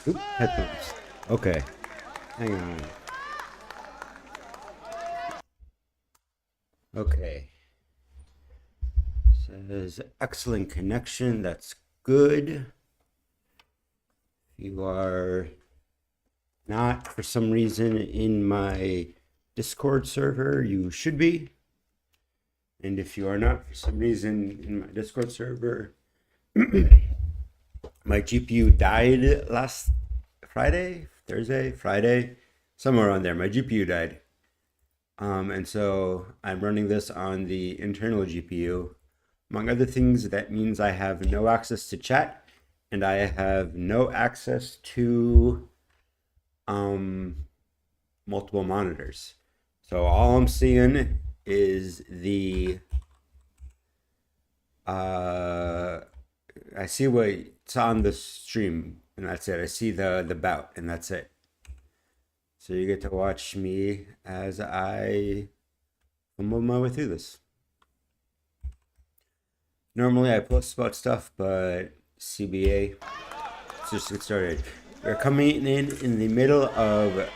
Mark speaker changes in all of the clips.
Speaker 1: Oop, headphones. Okay, hang on. Okay. Says excellent connection. That's good. You are not, for some reason, in my Discord server, you should be. And if you are not, for some reason, in my Discord server, my GPU died last Friday, somewhere on there. My GPU died. And so I'm running this on the internal GPU. Among other things, that means I have no access to chat and I have no access to multiple monitors. So all I'm seeing is the I see what's on the stream and that's it. I see the bout and that's it. So you get to watch me as I fumble my way through this. Normally I post about stuff, but CBA. Let's just get started. We're coming in the middle of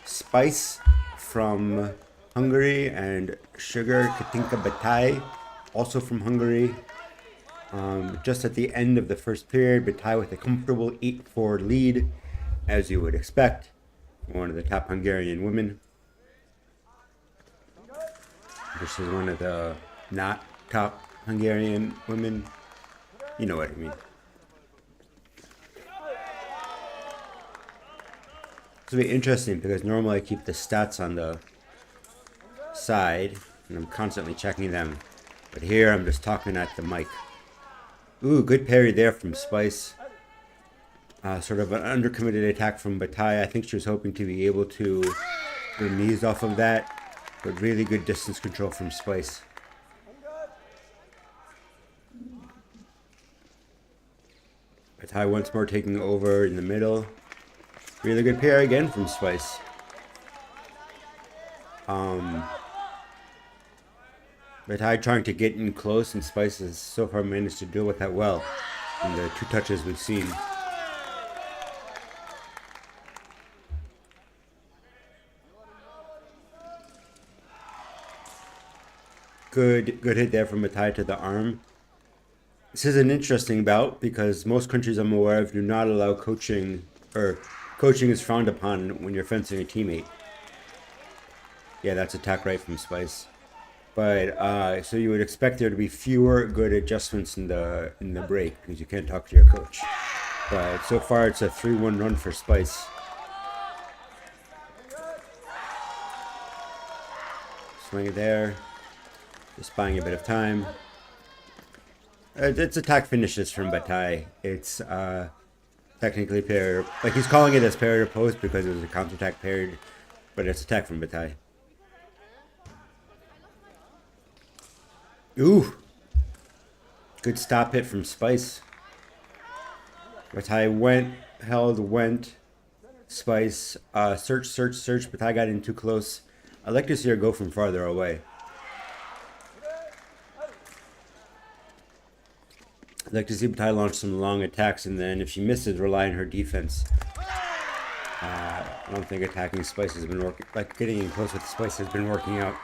Speaker 1: Spice from Hungary and Sugar Katinka Batai, also from Hungary. Just at the end of the first period, Batai with a comfortable 8-4 lead, as you would expect. One of the top Hungarian women. This is one of the not top Hungarian women. You know what I mean. It's going to be interesting because normally I keep the stats on the side and I'm constantly checking them. But here I'm just talking at the mic. Ooh, good parry there from Spice. Sort of an undercommitted attack from Batai. I think she was hoping to be able to get knees off of that. But really good distance control from Spice. Batai once more taking over in the middle. Really good pair again from Spice. Batai trying to get in close, and Spice has so far managed to deal with that well in the 2 touches we've seen. Good hit there from Batai to the arm. This is an interesting bout because most countries I'm aware of do not allow coaching, or coaching is frowned upon when you're fencing a teammate. Yeah, that's attack right from Spice. But so you would expect there to be fewer good adjustments in the break because you can't talk to your coach. But so far it's a 3-1 run for Spice. Swing it there. Just buying a bit of time. It's attack finishes from Batai. It's technically parried. Like he's calling it as parried or post because it was a counterattack parried. But it's attack from Batai. Ooh! Good stop hit from Spice. Batai went, held, went. Spice, search. Batai got in too close. I'd like to see her go from farther away. I'd like to see Batai launch some long attacks and then if she misses, rely on her defense. I don't think attacking Spice has been working, like getting in close with Spice has been working out.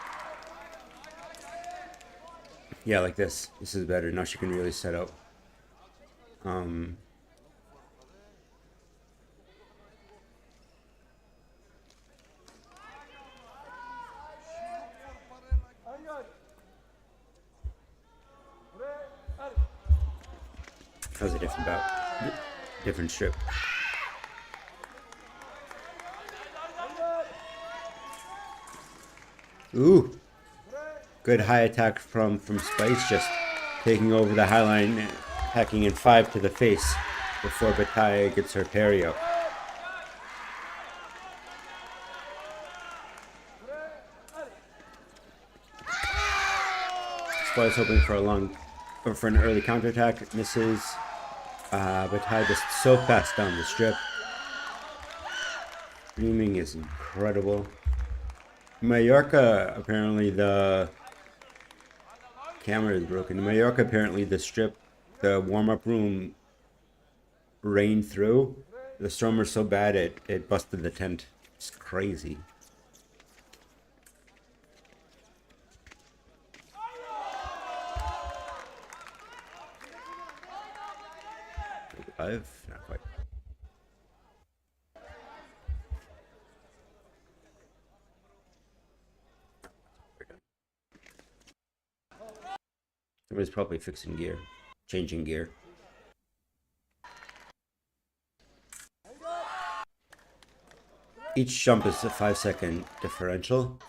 Speaker 1: Yeah, like this. This is better. Now she can really set up. That was a different bout. Different strip. Ooh. Good high attack from Spice, just taking over the high line, hacking in 5 to the face before Batai gets her parry up. Spice hoping for an early counterattack, misses. Batai just so fast down the strip. Streaming is incredible. Mallorca, apparently the camera is broken. In Mallorca, apparently the strip, the warm-up room rained through. The storm was so bad it busted the tent. It's crazy. I've not quite. Somebody's probably fixing gear, changing gear. Each jump is a 5-second differential.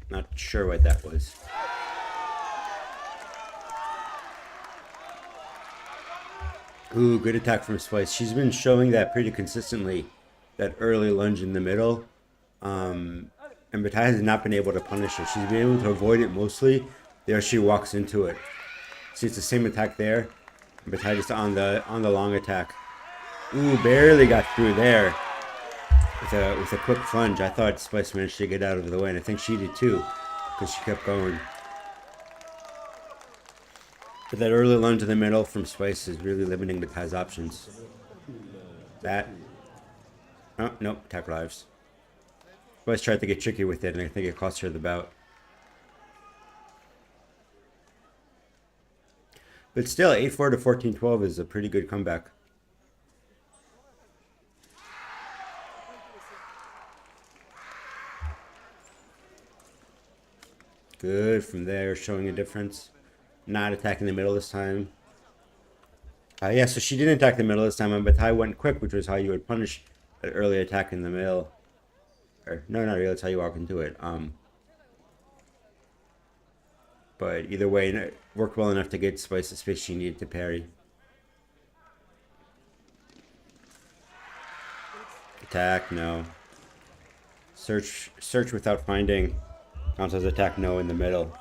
Speaker 1: Not sure what that was. Ooh, good attack from Spice. She's been showing that pretty consistently, that early lunge in the middle. And Batai has not been able to punish it. She's been able to avoid it mostly. There she walks into it. See, it's the same attack there. Batai just on the long attack. Ooh, barely got through there. With a quick plunge. I thought Spice managed to get out of the way, and I think she did too, because she kept going. But that early lunge in the middle from Spice is really limiting Batai's options. That. Oh, nope, attack lives. Spice tried to get tricky with it, and I think it cost her the bout. But still, 8-4 to 14-12 is a pretty good comeback. Good from there, showing a difference. Not attacking the middle this time. Yeah, so she didn't attack the middle this time, but Batai went quick, which was how you would punish an early attack in the middle. Or, no, not really, that's how you walk into it. But either way, it worked well enough to get Spice the space she needed to parry. Attack, no. Search without finding. Counts as attack, no, in the middle.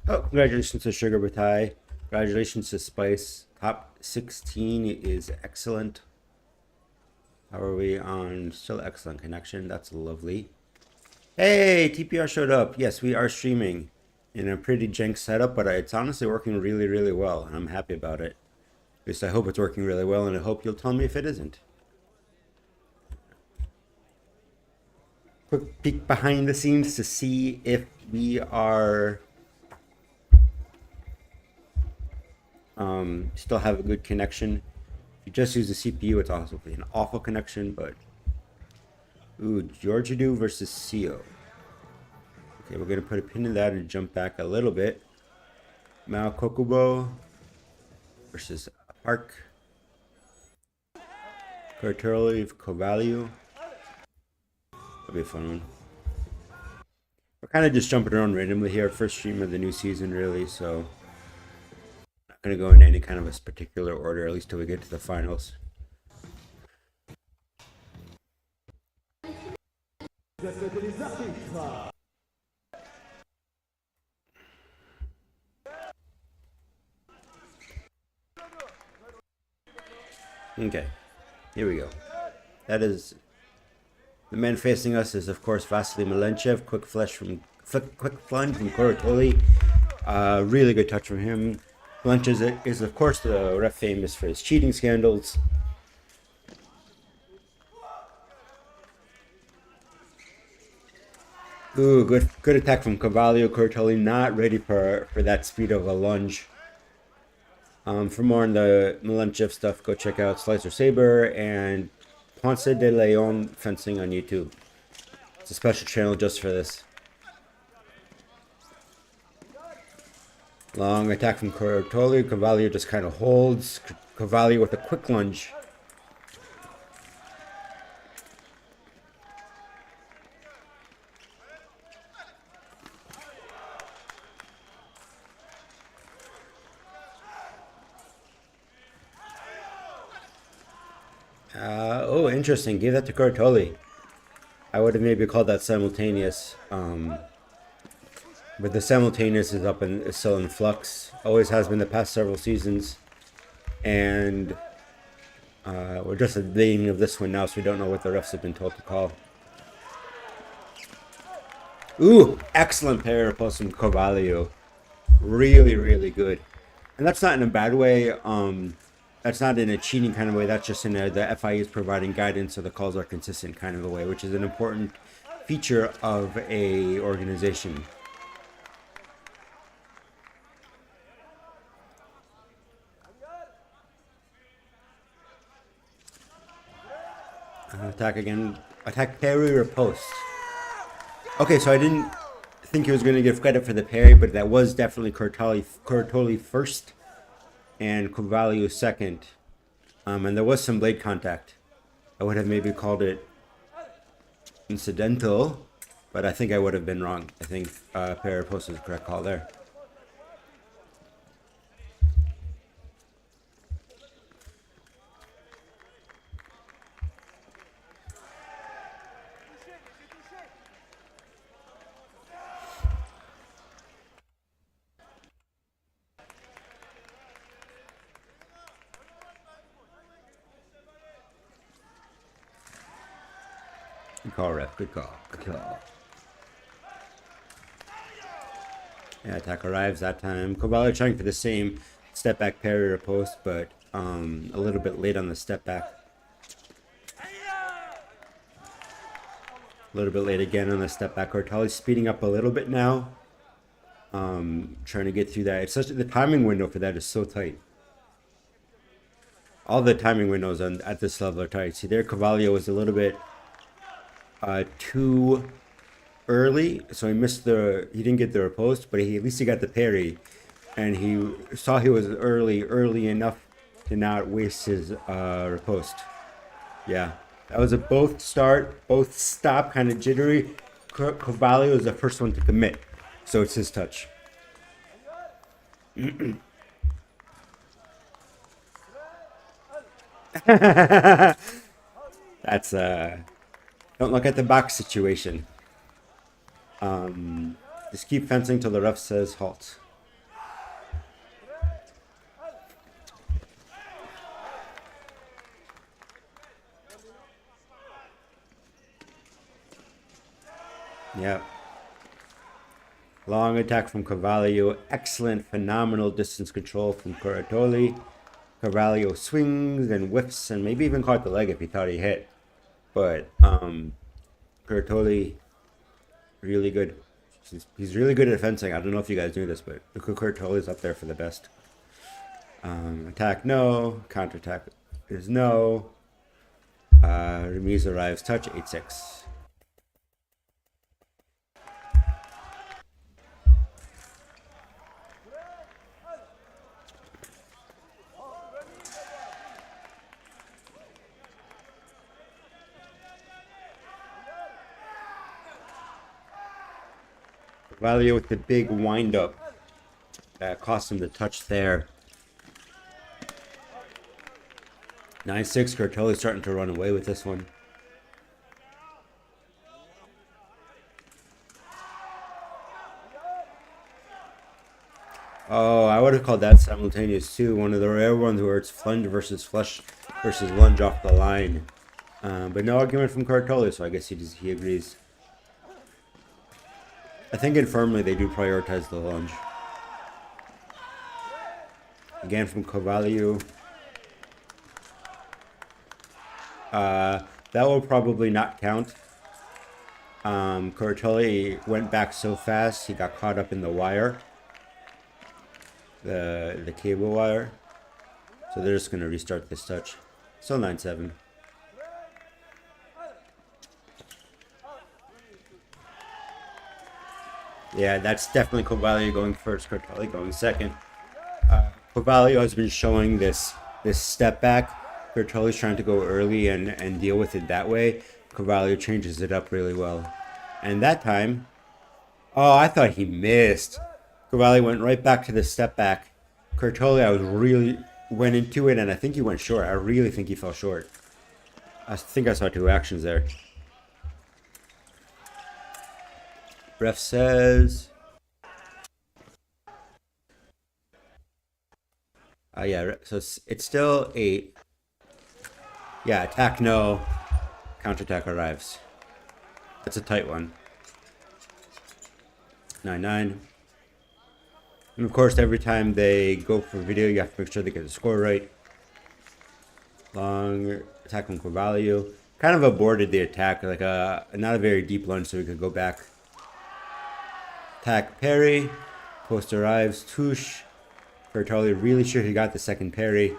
Speaker 1: Oh, congratulations to Sugar Batai. Congratulations to Spice. Top 16 is excellent. How are we on? Still excellent connection. That's lovely. Hey, TPR showed up. Yes, we are streaming in a pretty jank setup, but it's honestly working really, really well, and I'm happy about it. At least I hope it's working really well, and I hope you'll tell me if it isn't. Quick peek behind the scenes to see if we are still have a good connection. If you just use the CPU, it's also an awful connection, but ooh, Georgiadu versus Seo. Okay, we're gonna put a pin in that and jump back a little bit. Mao Kokubo versus Park. Kurturli Kovalu. That'll be a fun one. We're kind of just jumping around randomly here. First stream of the new season, really, so not gonna go in any kind of a particular order, at least till we get to the finals. Okay, here we go. That is the man facing us is of course Vasily Malenchev. Quick plunge from Kurturli. Really good touch from him. Malenchev is of course the ref famous for his cheating scandals. Ooh, good attack from Cavallo. Kurturli not ready for that speed of a lunge. For more on the Malenchev stuff, go check out Slicer Saber and Ponce de Leon Fencing on YouTube. It's a special channel just for this. Long attack from Kurturli. Cavallo just kind of holds. Cavallo with a quick lunge. Oh, interesting. Give that to Cortoli. I would have maybe called that simultaneous. But the simultaneous is up and is still in flux. Always has been the past several seasons. And we're just at the beginning of this one now, so we don't know what the refs have been told to call. Ooh, excellent pair post from Carvalho. Really, really good. And that's not in a bad way. That's not in a cheating kind of way. That's just in the FIA is providing guidance so the calls are consistent kind of a way, which is an important feature of a organization. Attack again. Attack parry or post. Okay, so I didn't think he was going to give credit for the parry, but that was definitely Cortoli first and Carvalho second. And there was some blade contact. I would have maybe called it incidental, but I think I would have been wrong. I think parry or post is the correct call there. Good call, ref. Good call. Good call. Yeah, attack arrives that time. Carvalho trying for the same step back parry or post, but a little bit late on the step back. A little bit late again on the step back. Cortali's speeding up a little bit now. Trying to get through that. It's such the timing window for that is so tight. All the timing windows at this level are tight. See there, Carvalho was a little bit too early, so he didn't get the riposte, but at least he got the parry, and he saw he was early enough to not waste his riposte. Yeah, that was a both stop kind of jittery. Carvalho was the first one to commit, so it's his touch. That's don't look at the box situation. Just keep fencing till the ref says halt. Yeah. Long attack from Carvalho. Excellent, phenomenal distance control from Cortoli. Carvalho swings and whiffs and maybe even caught the leg if he thought he hit. But Cortoli, really good. He's really good at fencing. I don't know if you guys knew this, but Cortoli's up there for the best. Attack no. Counterattack is no. Remise arrives. Touch 8-6. Carvalho with the big wind up that cost him the touch there. 9-6. Cortoli's starting to run away with this one. Oh, I would have called that simultaneous too. One of the rare ones where it's flunge versus flush versus lunge off the line. But no argument from Cortoli, so I guess he agrees. I think infirmly they do prioritize the lunge. Again from Carvalho. That will probably not count. Cortoli went back so fast he got caught up in the wire. The cable wire. So they're just gonna restart this touch. Still 9-7. Yeah, that's definitely Carvalho going first, Cortoli going second. Carvalho has been showing this step back. Cortoli's trying to go early and deal with it that way. Carvalho changes it up really well. And that time, oh, I thought he missed. Carvalho went right back to the step back. Cortoli, went into it, and I think he went short. I really think he fell short. I think I saw two actions there. Ref says... yeah, so it's still 8. Yeah, attack no, counterattack arrives. That's a tight one. 9-9. And of course, every time they go for video, you have to make sure they get the score right. Long attack from Carvalho. Kind of aborted the attack, like not a very deep lunge, so we could go back. Attack parry. Post arrives. Touche. Bertoli really sure he got the second parry.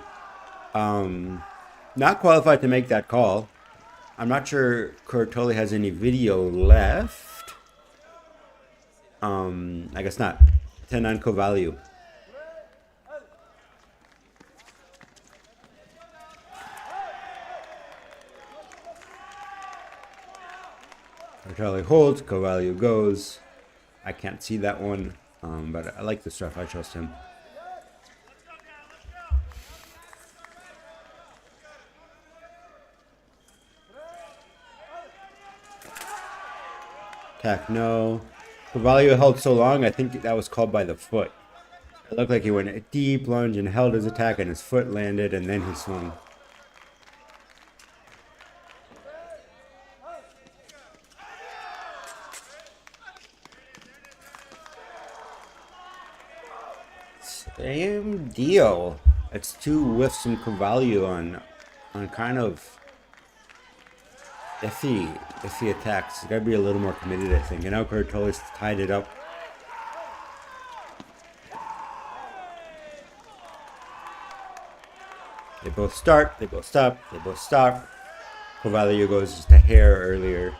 Speaker 1: Not qualified to make that call. I'm not sure Cortoli has any video left. I guess not. 10-9 co-value. Cortoli holds, co-value goes. I can't see that one, but I like this ref. I trust him. Attack no. Carvalho held so long, I think that was called by the foot. It looked like he went a deep lunge and held his attack and his foot landed and then he swung. Same deal. It's two with some Carvalho on kind of iffy attacks. You gotta be a little more committed, I think. And now Cortoli's tied it up. They both start, they both stop, they both stop. Carvalho goes just a hair earlier.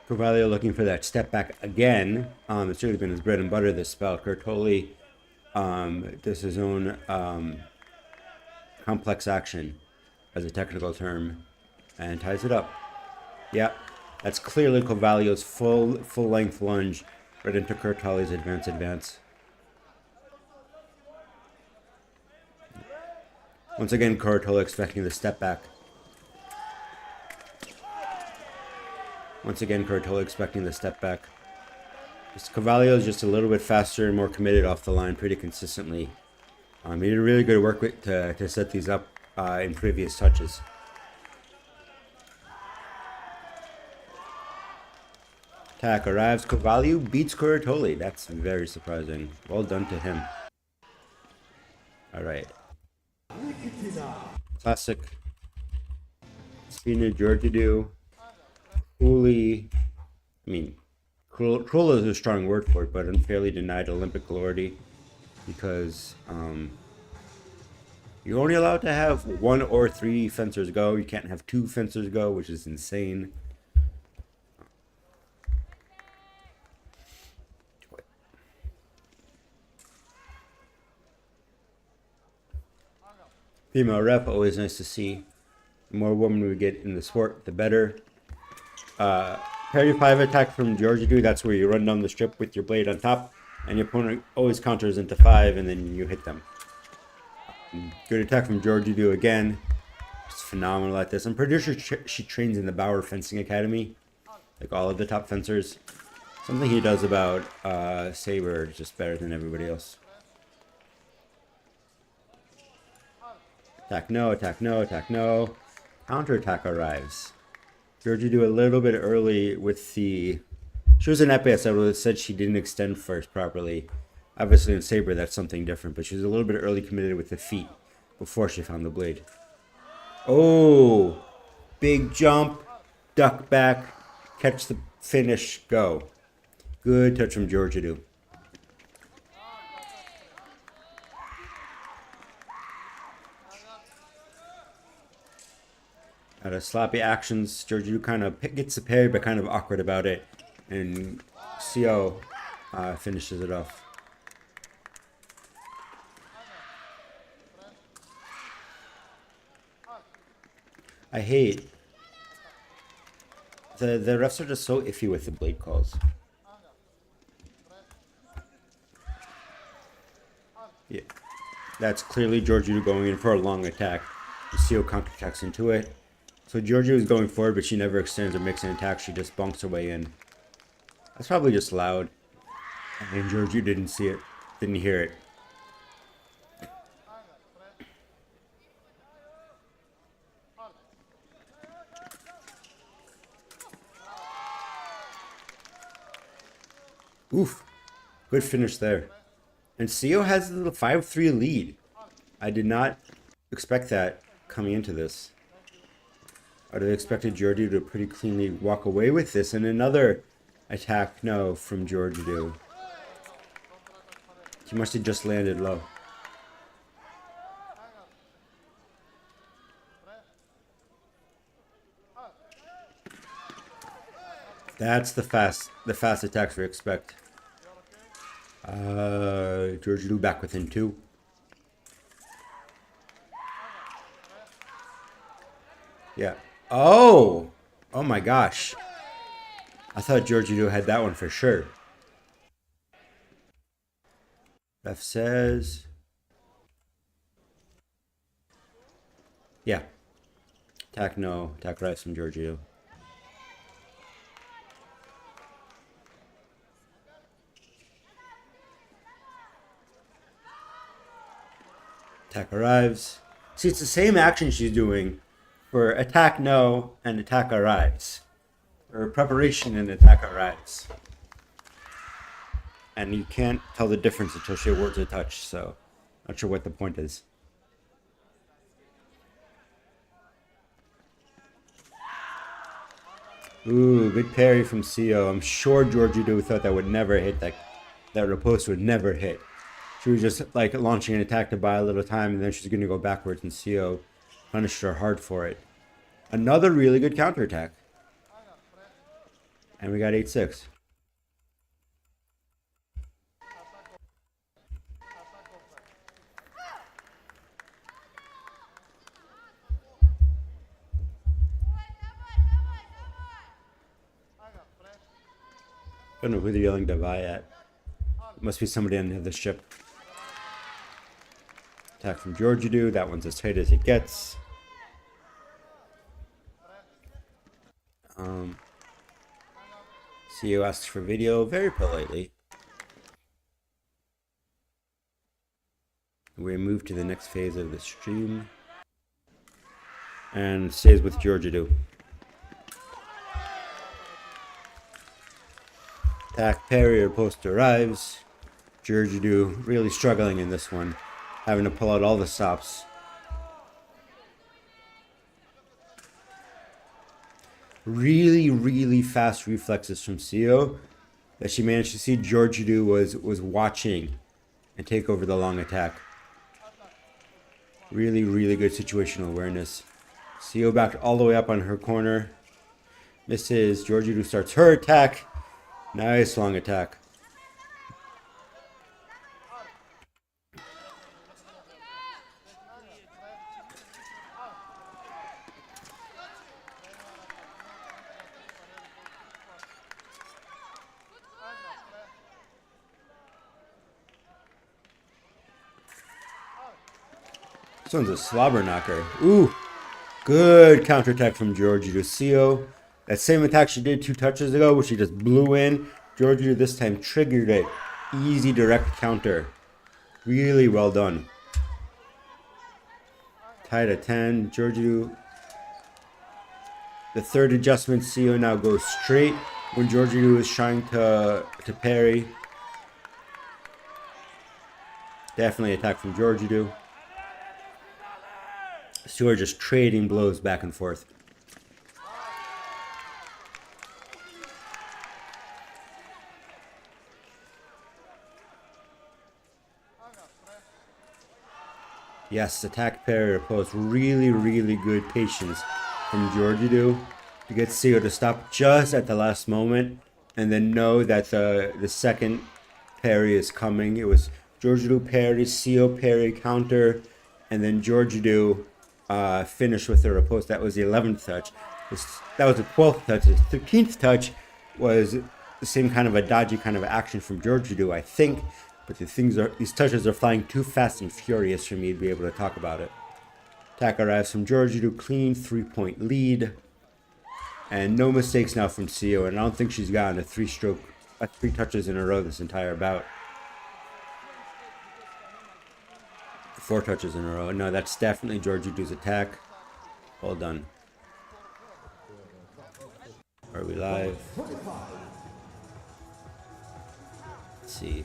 Speaker 1: Carvalho looking for that step back again. It's really been his bread and butter this spell. Cortoli does his own complex action as a technical term and ties it up. Yeah, that's clearly Carvalho's full length lunge right into Cortoli's advance. Once again, Cortoli expecting the step back. Once again, Cortoli expecting the step back. Carvalho is just a little bit faster and more committed off the line pretty consistently. He did really good work to set these up in previous touches. Attack arrives. Carvalho beats Cortoli. That's very surprising. Well done to him. All right. Classic. Spina Georgiou. Cruel is a strong word for it, but unfairly denied Olympic glory because you're only allowed to have 1 or 3 fencers go. You can't have 2 fencers go, which is insane. Female ref, always nice to see. The more women we get in the sport, the better. Parry 5 attack from Georgiou, that's where you run down the strip with your blade on top, and your opponent always counters into 5, and then you hit them. Good attack from Georgiou again. Just phenomenal at this. I'm pretty sure she trains in the Bauer Fencing Academy, like all of the top fencers. Something he does about Saber is just better than everybody else. Attack no, attack no, attack no. Counterattack arrives. Georgiou a little bit early with the... She was an EPS, I would have said she didn't extend first properly. Obviously in Saber that's something different, but she was a little bit early committed with the feet before she found the blade. Oh! Big jump, duck back, catch the finish, go. Good touch from Georgiou. Out of sloppy actions, Georgiou kind of gets the parry, but kind of awkward about it. And CO finishes it off. I hate the refs are just so iffy with the blade calls. Yeah, that's clearly Georgiou going in for a long attack. Sio counterattacks into it. So Georgiou is going forward, but she never extends or makes an attack. She just bonks her way in. That's probably just loud. And Georgiou didn't see it, didn't hear it. Oof. Good finish there. And Sio has a little 5-3 lead. I did not expect that coming into this. I would have expected Georgiou to pretty cleanly walk away with this. And another attack no from Georgiou. She must have just landed low. That's the fast attacks we expect. Georgiou back within 2. Yeah. Oh! Oh my gosh. I thought Georgiou had that one for sure. Ref says... Yeah. Attack no. Attack right from Georgiou. Attack arrives. See, it's the same action she's doing for attack no and attack arrives. Or preparation and attack arrives. And you can't tell the difference until she awards a touch, so not sure what the point is. Ooh, good parry from Sio. I'm sure Georgiou thought that would never hit, that riposte would never hit. She was just like launching an attack to buy a little time, and then she's going to go backwards, and Sio punished her hard for it. Another really good counterattack. And we got 8-6. I don't know who they're yelling Davai at. It must be somebody on the ship. Attack from Georgiou. That one's as tight as it gets. Sio asks for video very politely. We move to the next phase of the stream. And stays with Georgiou. Attack parry or post arrives. Georgiou really struggling in this one, having to pull out all the stops. Really, really fast reflexes from Sio that she managed to see Georgiou was watching and take over the long attack. Really, really good situational awareness. Sio backed all the way up on her corner. Misses. Georgiou starts her attack. Nice long attack. This one's a slobber knocker. Ooh, good counterattack from Georgiou. Sio, that same attack she did 2 touches ago, which she just blew in. Georgiou this time triggered it. Easy direct counter. Really well done. Tied at 10. Georgiou. The third adjustment, Sio now goes straight when Georgiou is trying to parry. Definitely attack from Georgiou. Two are just trading blows back and forth. Yes, attack parry or post. Really, really good patience from Georgiou to get Sio to stop just at the last moment and then know that the second parry is coming. It was Georgiou parry, Sio parry, counter, and then Georgiou finish with her post. That was the 11th touch. That was the 12th touch. The 13th touch was the same kind of a dodgy kind of action from Georgiou, I think. But these touches are flying too fast and furious for me to be able to talk about it. Attack arrives from Georgiou, clean 3-point lead. And no mistakes now from Sio, and I don't think she's gotten a three touches in a row this entire bout. 4 touches in a row. No, that's definitely Georgiou's attack. Well done. Are we live? Let's see.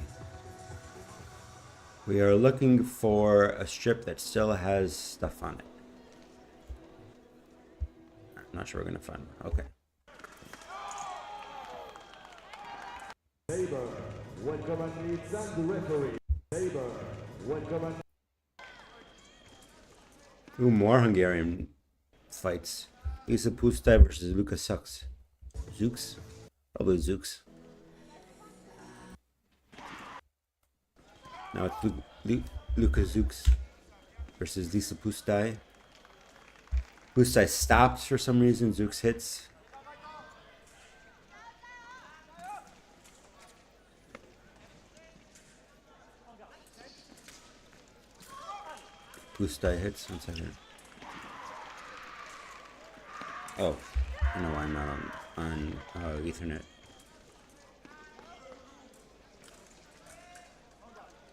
Speaker 1: We are looking for a strip that still has stuff on it. I'm not sure we're gonna find one. Okay.
Speaker 2: Neighbor, welcome and leads and the referee. Neighbor, welcome and...
Speaker 1: Ooh, more Hungarian fights. Lisa Pustai versus Luka Sucks. Zooks? Probably Zooks. Now it's Luka Zooks versus Lisa Pustai. Pustai stops for some reason. Zooks hits. Pustai hits. 1 second. Oh, I know why I'm not on Ethernet.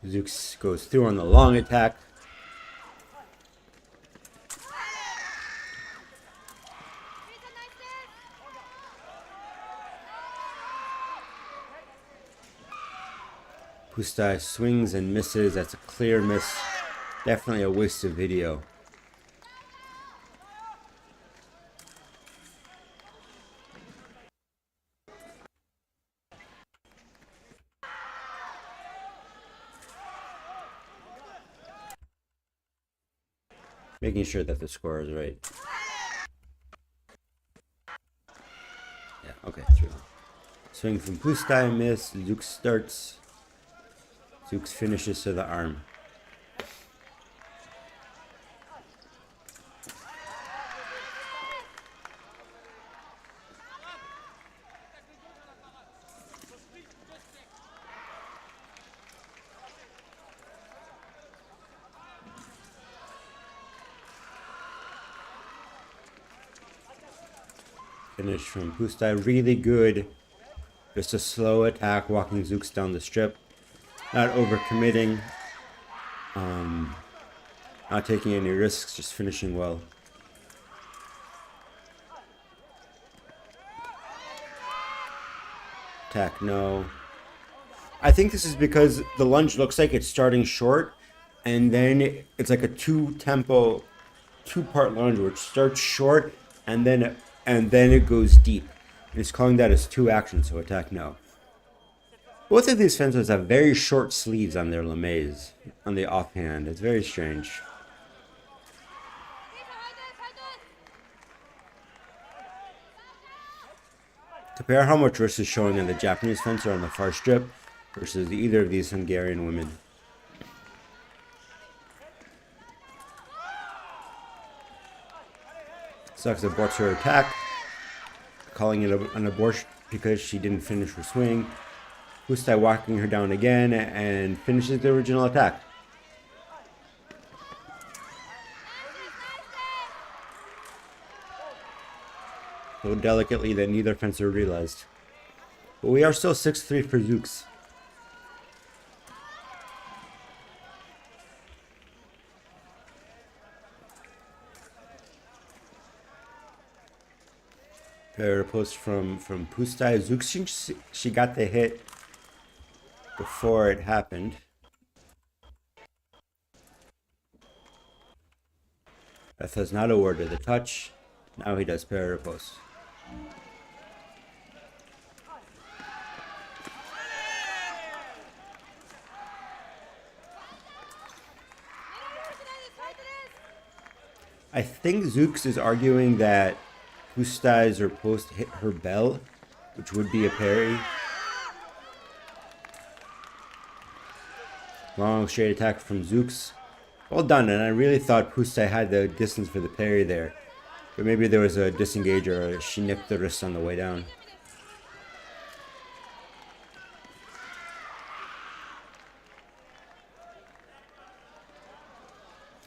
Speaker 1: Zooks goes through on the long attack. Pustai swings and misses. That's a clear miss. Definitely a waste of video. Making sure that the score is right. Yeah, okay, 3-1. Swing from Pustai, miss. Zooks starts. Zooks finishes to the arm. Finish from Pustai, really good. Just a slow attack, walking Zooks down the strip. Not overcommitting. Not taking any risks, just finishing well. Attack, no. I think this is because the lunge looks like it's starting short, and then it's like a two-part lunge where it starts short, and then it goes deep. And it's calling that as 2 actions, so attack, no. Both of these fences have very short sleeves on their lames, on the offhand. It's very strange. Compare how much wrist is showing on the Japanese fencer on the far strip versus either of these Hungarian women. Sucks aborts her attack, calling it an abort because she didn't finish her swing. Pustai walking her down again and finishes the original attack. So delicately that neither fencer realized. But we are still 6-3 for Zooks. Fair post from Pustai. Zooks, she got the hit before it happened. Beth has not awarded the touch. Now he does parry post. I think Zooks is arguing that Pustai's or post hit her bell, which would be a parry. Long straight attack from Zooks. Well done, and I really thought Pusta had the distance for the parry there. But maybe there was a disengage or she nipped the wrist on the way down.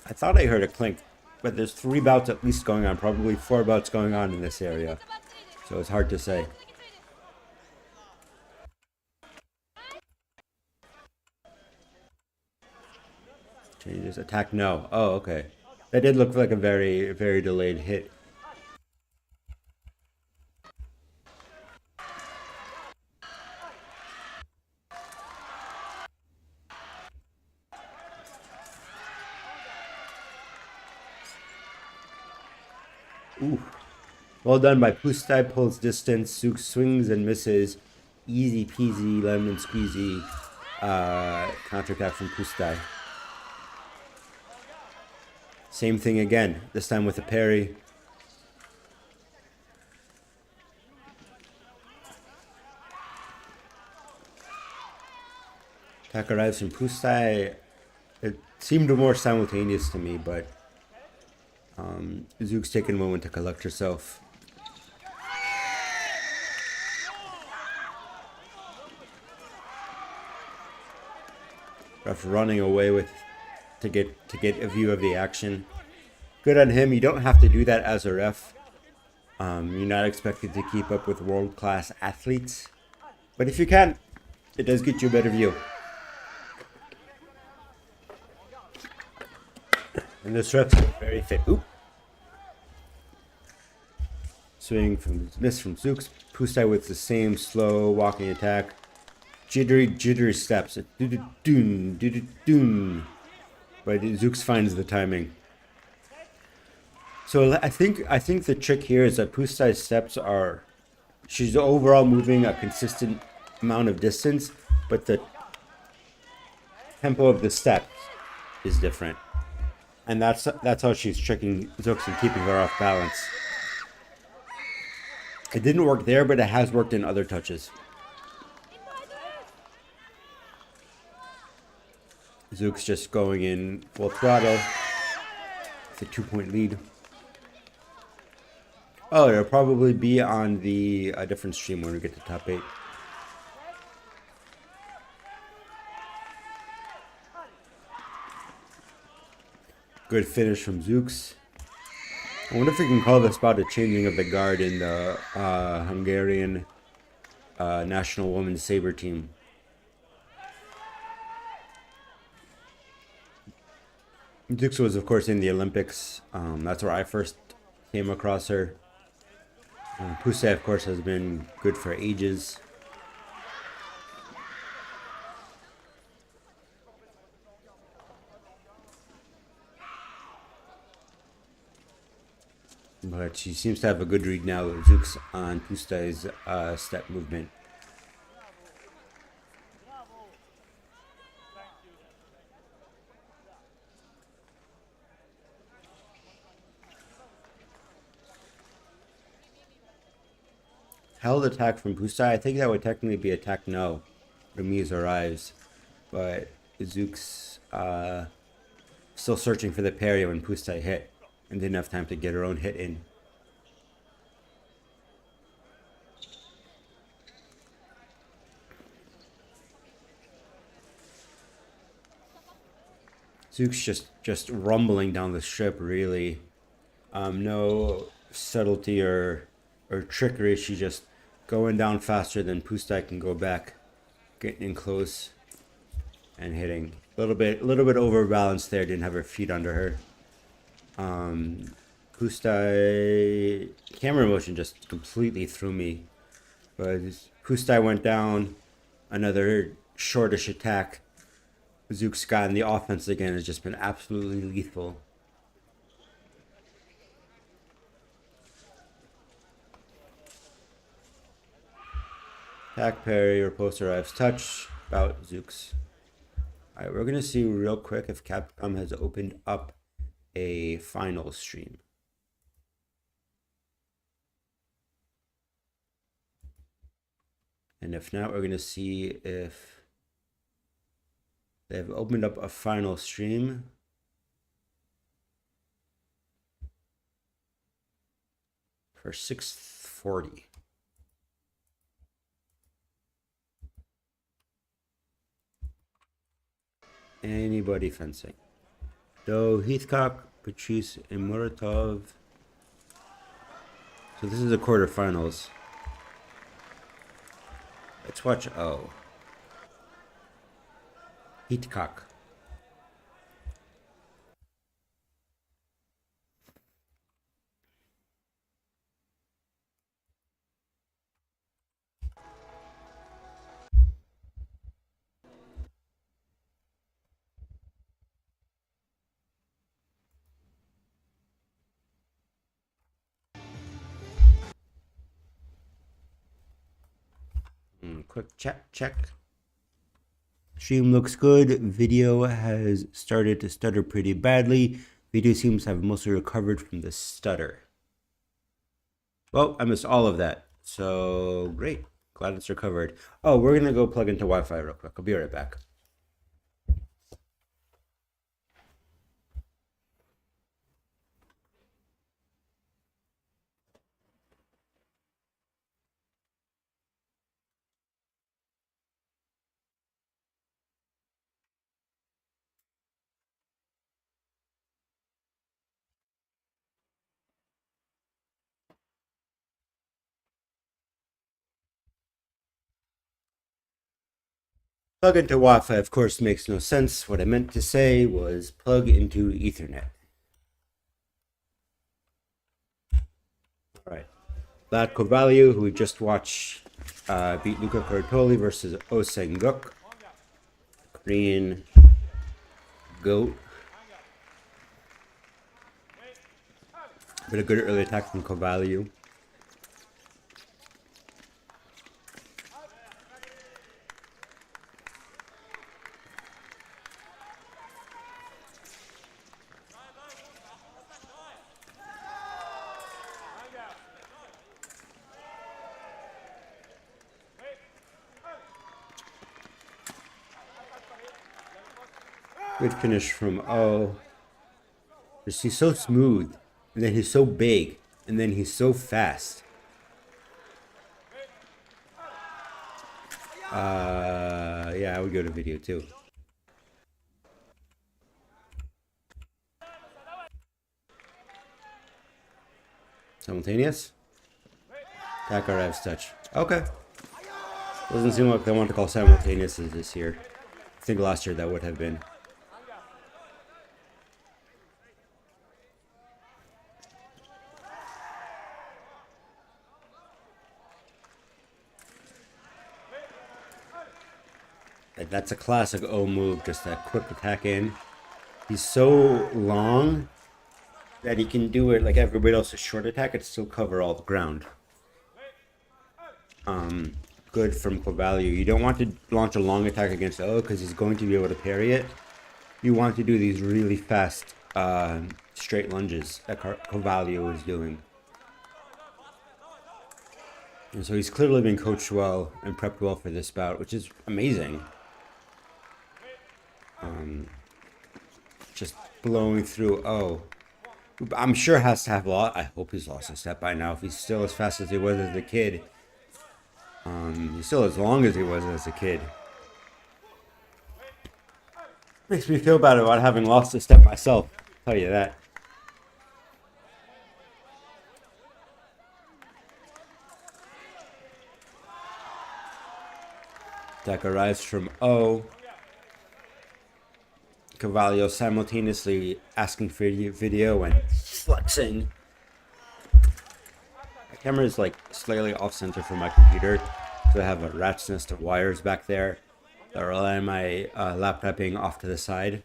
Speaker 1: I thought I heard a clink, but there's 3 bouts at least going on, probably 4 bouts going on in this area. So it's hard to say. Changes, attack, no. Oh, okay. That did look like a very, very delayed hit. Ooh. Well done by Pustai, pulls distance. Zook swings and misses. Easy peasy, lemon squeezy counterattack from Pustai. Same thing again, this time with a parry. Attack arrives from Pustai. It seemed more simultaneous to me, but Zook's taking a moment to collect herself. Ref running away with to get a view of the action. Good on him. You don't have to do that as a ref. You're not expected to keep up with world-class athletes, but if you can, it does get you a better view. And this ref's very fit. Oop. Swing from miss from Zooks. Pustai with the same slow walking attack. Jittery steps. Doon. But Zooks finds the timing. So I think the trick here is that Pustai's steps are, she's overall moving a consistent amount of distance, but the tempo of the steps is different. And that's how she's tricking Zooks and keeping her off balance. It didn't work there, but it has worked in other touches. Zook's just going in full throttle. It's a 2-point lead. Oh, it'll probably be on the different stream when we get to top 8. Good finish from Zooks. I wonder if we can call this about a changing of the guard in the Hungarian national women's saber team. Zooks was, of course, in the Olympics. That's where I first came across her. Pustai, of course, has been good for ages. But she seems to have a good read now with Zooks on Pustai's step movement. Held attack from Pustai. I think that would technically be attack no. Remise arrives. But Zooks still searching for the parry when Pustai hit and didn't have time to get her own hit in. Zooks just rumbling down the strip, really. No subtlety or trickery. She's just going down faster than Pustai can go back, getting in close and hitting. A little bit overbalanced there. Didn't have her feet under her. Pustai camera motion just completely threw me. But Pustai went down. Another shortish attack. Zooks got in the offense again has just been absolutely lethal. Attack, parry, or post arrives. Touch, about Zooks. Alright, we're going to see real quick if Capcom has opened up a final stream. And if not, we're going to see if they've opened up a final stream. for 640. Anybody fencing? Doe, Heathcock, Patrice, and Muratov. So this is the quarterfinals. Let's watch O. Heathcock. Quick check. Stream looks good. Video has started to stutter pretty badly. Video seems to have mostly recovered from the stutter. Well, I missed all of that. So great. Glad it's recovered. Oh, we're gonna go plug into Wi-Fi real quick. I'll be right back. Plug into Wi-Fi, of course, makes no sense. What I meant to say was plug into Ethernet. All right. Latko Value, who we just watched beat Luca Cortoli versus Osenguk. Korean GOAT. But a good early attack from Kovalyu. Good finish from O. Just he's so smooth, and then he's so big, and then he's so fast. Yeah, I would go to video too. Simultaneous? Takarev's touch. Okay. Doesn't seem like they want to call simultaneous this year. I think last year that would have been. That's a classic O move, just that quick attack in. He's so long that he can do it like everybody else's short attack and still cover all the ground. Good from Kovalyu. You don't want to launch a long attack against O because he's going to be able to parry it. You want to do these really fast straight lunges that Kovalyu is doing. And so he's clearly been coached well and prepped well for this bout, which is amazing. Just blowing through O. I'm sure has to have a lot. I hope he's lost a step by now. If he's still as fast as he was as a kid. He's still as long as he was as a kid. Makes me feel bad about having lost a step myself. I'll tell you that. Attack arrives from O. Carvalho simultaneously asking for video and flexing. My camera is like slightly off center from my computer, so I have a rat's nest of wires back there that rely on my laptop being off to the side,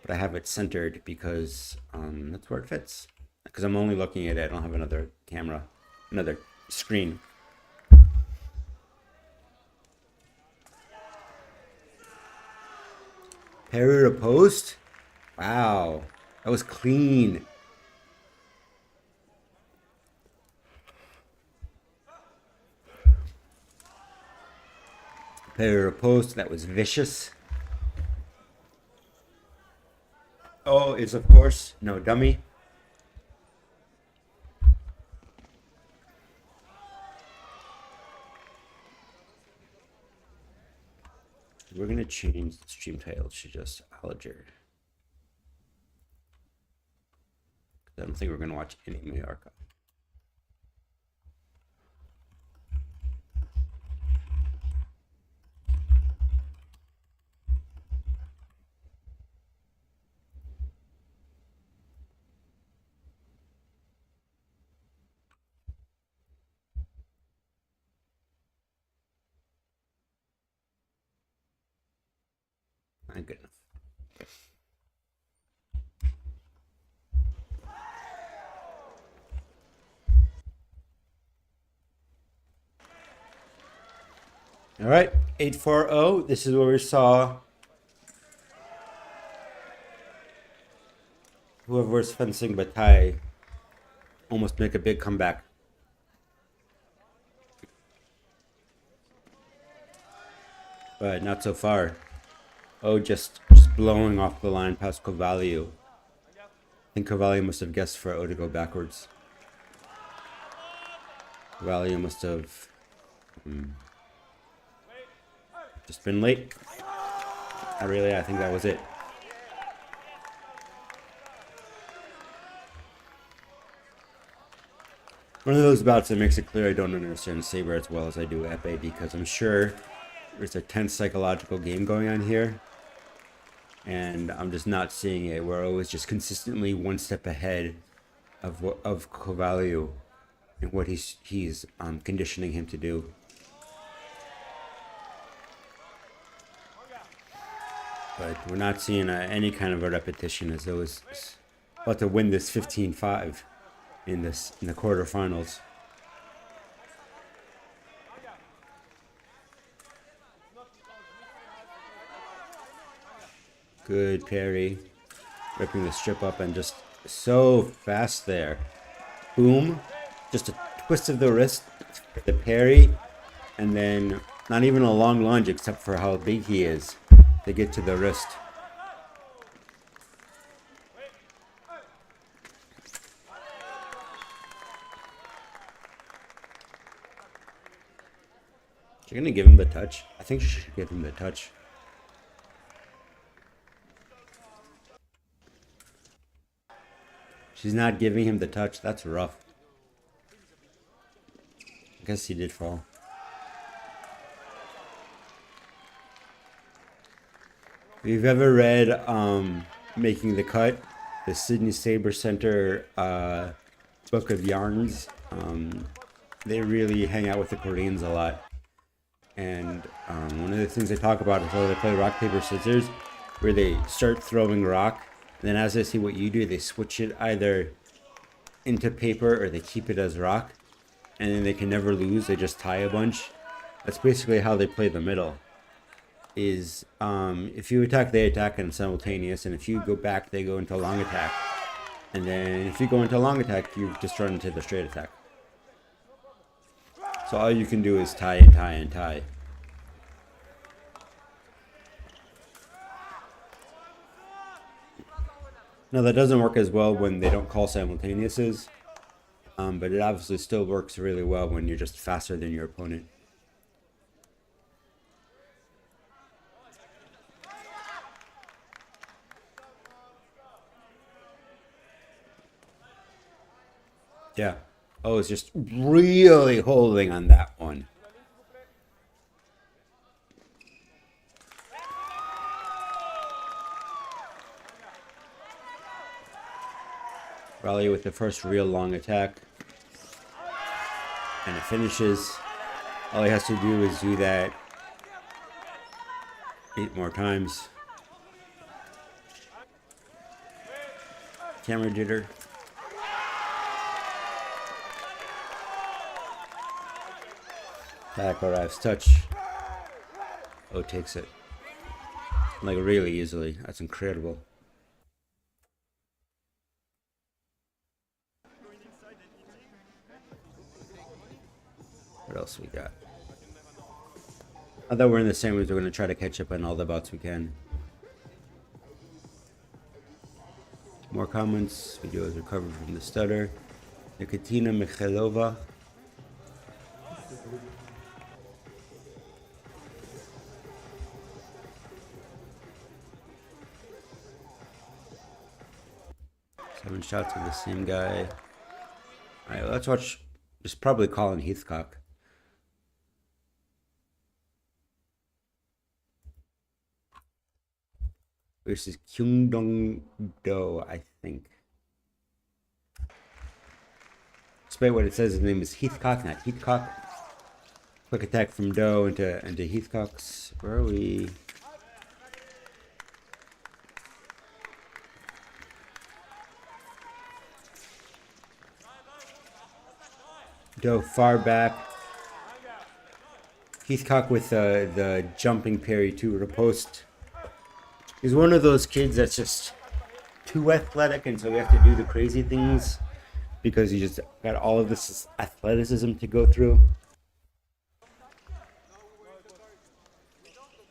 Speaker 1: but I have it centered because that's where it fits. Because I'm only looking at it, I don't have another camera, another screen. Parry to post? Wow. That was clean. Parry to post. That was vicious. Oh, is of course no dummy. change the stream title to just Alger. I don't think we're going to watch any Mallorca. Not good enough. All right, 8-4-0. This is where we saw whoever was fencing Bataille almost make a big comeback. But not so far. Oh, just blowing off the line past Covalio. I think Covalio must have guessed for O to go backwards. Covalio must have just been late. Not really, I think that was it. One of those bouts that makes it clear I don't understand Saber as well as I do Epee, because I'm sure there's a tense psychological game going on here. And I'm just not seeing it. We're always just consistently one step ahead of Covalio and what he's conditioning him to do. But we're not seeing any kind of a repetition, as though it's about to win this 15-5 in the quarterfinals. Good parry, ripping the strip up and just so fast there. Boom, just a twist of the wrist, the parry, and then not even a long lunge except for how big he is to get to the wrist. You're gonna give him the touch? I think you should give him the touch. She's not giving him the touch. That's rough. I guess he did fall. If you've ever read Making the Cut, the Sydney Sabre Center book of yarns, they really hang out with the Koreans a lot. And one of the things they talk about is how they play rock, paper, scissors, where they start throwing rock. And then as they see what you do, they switch it either into paper or they keep it as rock. And then they can never lose. They just tie a bunch. That's basically how they play the middle. Is if you attack, they attack and simultaneous. And if you go back, they go into long attack. And then if you go into long attack, you just run into the straight attack. So all you can do is tie and tie and tie. Now that doesn't work as well when they don't call simultaneouses, but it obviously still works really well when you're just faster than your opponent. Yeah. Oh, it's just really holding on that one. Raleigh with the first real long attack. And it finishes. All he has to do is do that 8 more times. Camera jitter. Attack arrives, touch. Oh, takes it. Like really easily. That's incredible. What else we got? Now that we're in the same we're going to try to catch up on all the bouts we can. More comments. Video is recovered from the stutter. Nikotina Mikhailova. 7 shots of the same guy. Alright, let's watch. It's probably Colin Heathcock. Versus Kyung Dong Do, I think. Despite what it says, his name is Heathcock, not Heathcock. Quick attack from Do into Heathcock's. Where are we? Do far back. Heathcock with the jumping parry to riposte. He's one of those kids that's just too athletic, and so we have to do the crazy things because he just got all of this athleticism to go through.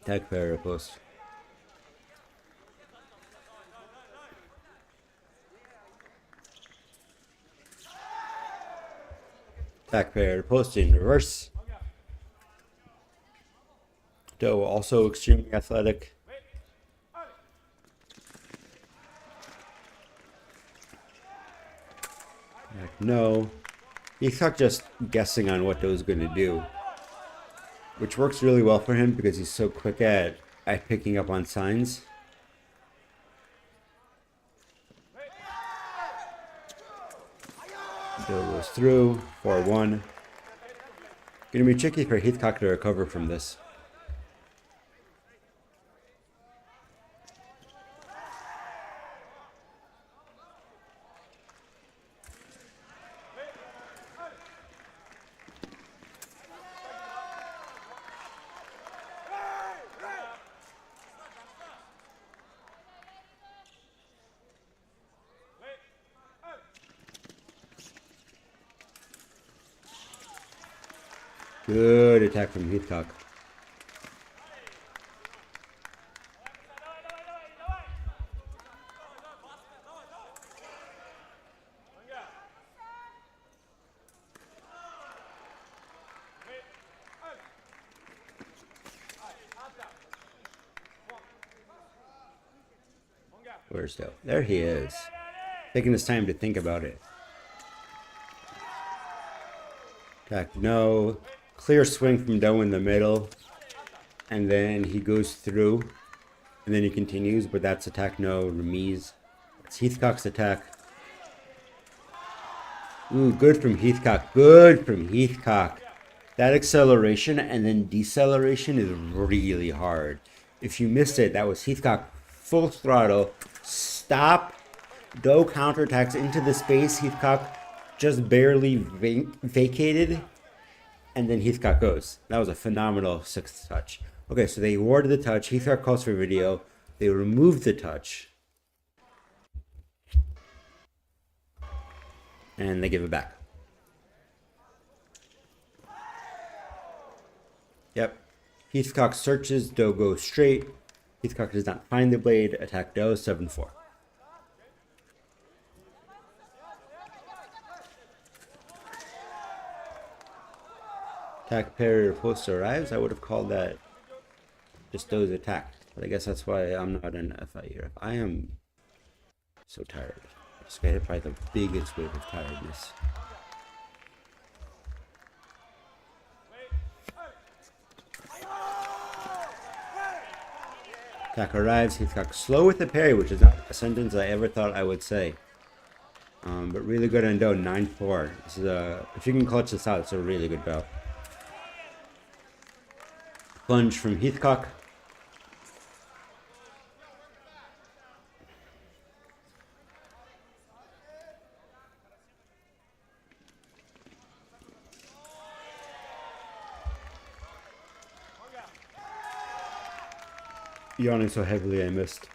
Speaker 1: Attack parry riposte. Attack parry riposte in reverse. Do also extremely athletic. No. He's not just guessing on what Do's going to do. Which works really well for him because he's so quick at picking up on signs. Do goes through. 4-1. Gonna be tricky for Heathcock to recover from this. Good attack from Heathcock. Where's Do? There he is. Taking his time to think about it. Attack, no. Clear swing from Do in the middle. And then he goes through. And then he continues, but that's attack, no. Remise. It's Heathcock's attack. Ooh, good from Heathcock. Good from Heathcock. That acceleration and then deceleration is really hard. If you missed it, that was Heathcock full throttle. Stop. Do counterattacks into the space. Heathcock just barely vacated. And then Heathcock goes. That was a phenomenal sixth touch. Okay, so they awarded the touch. Heathcock calls for video. They removed the touch. And they give it back. Yep. Heathcock searches. Do goes straight. Heathcock does not find the blade. Attack Do. 7-4. Attack parry riposte arrives. I would have called that just Do's attack. But I guess that's why I'm not an FI here. I am so tired. I just got hit by the biggest wave of tiredness. Attack arrives. Heathcock slow with the parry, which is not a sentence I ever thought I would say. But really good on Do. 9-4. This is if you can clutch this out, it's a really good bout. Plunge from Heathcock. Yawning so heavily I missed.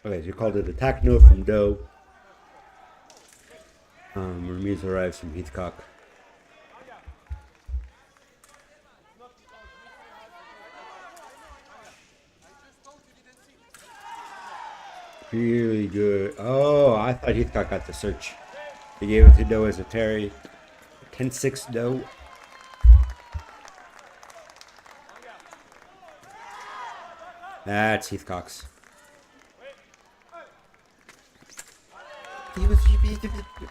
Speaker 1: Okay, so you called it attack no from Do. Remise arrives from Heathcock. Really good. Oh, I thought Heathcock got the search. He gave it to Do as a parry. 10-6 Do. That's Heathcock's.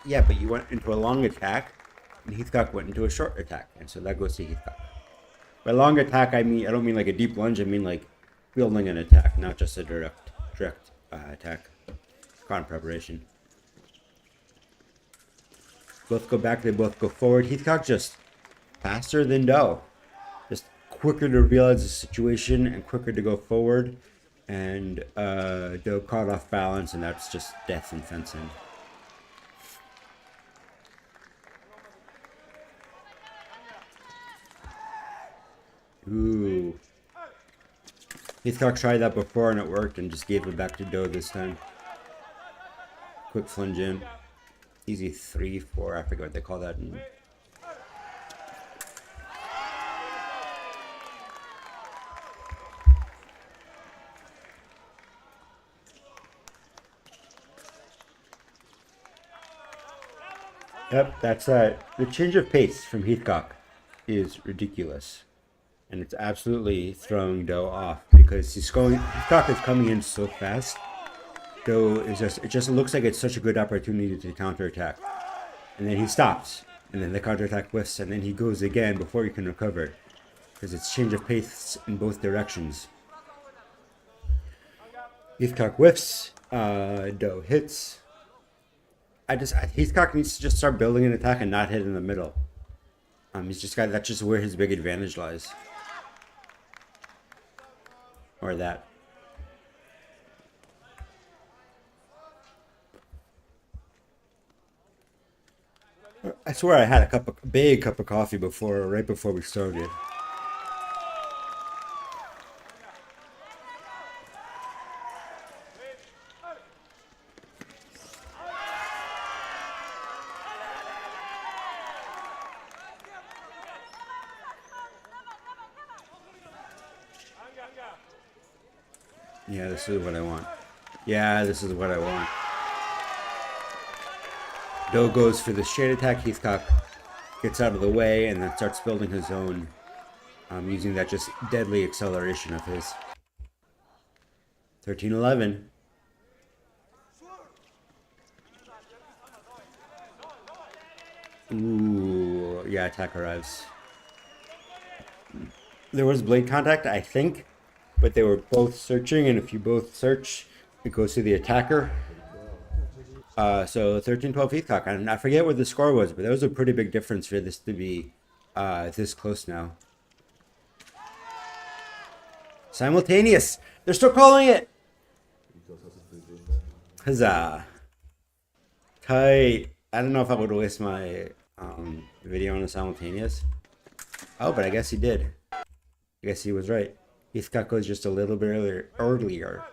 Speaker 1: Yeah, but you went into a long attack, and Heathcock went into a short attack, and so that goes to Heathcock. By long attack, I don't mean like a deep lunge. I mean like building an attack, not just a direct attack. Con preparation. Both go back. They both go forward. Heathcock just faster than Doe, just quicker to realize the situation and quicker to go forward. And Doe caught off balance, and that's just death in fencing. Ooh. Heathcock tried that before and it worked and just gave it back to Doe this time. Quick flunge in. Easy 3, 4, I forget what they call that. Yep, that's the change of pace from Heathcock is ridiculous. And it's absolutely throwing Doe off because Heathcock is coming in so fast. Doe is it just looks like it's such a good opportunity to counterattack. And then he stops, and then the counterattack whiffs, and then he goes again before he can recover. Because it's change of pace in both directions. Heathcock whiffs, Doe hits. Heathcock needs to just start building an attack and not hit in the middle. That's just where his big advantage lies. Or that. I swear I had a big cup of coffee right before we started. Yeah, this is what I want. Yeah, this is what I want. Doe goes for the straight attack. Heathcock gets out of the way and then starts building his own, using that just deadly acceleration of his. 13-11. Ooh, yeah, attack arrives. There was blade contact, I think, but they were both searching, and if you both search, it goes to the attacker. So 13-12 Heathcock. I forget what the score was, but that was a pretty big difference for this to be this close now. Simultaneous! They're still calling it! Huzzah. Tight. I don't know if I would waste my video on a simultaneous. Oh, but I guess he did. I guess he was right. Heathcock goes just a little bit earlier.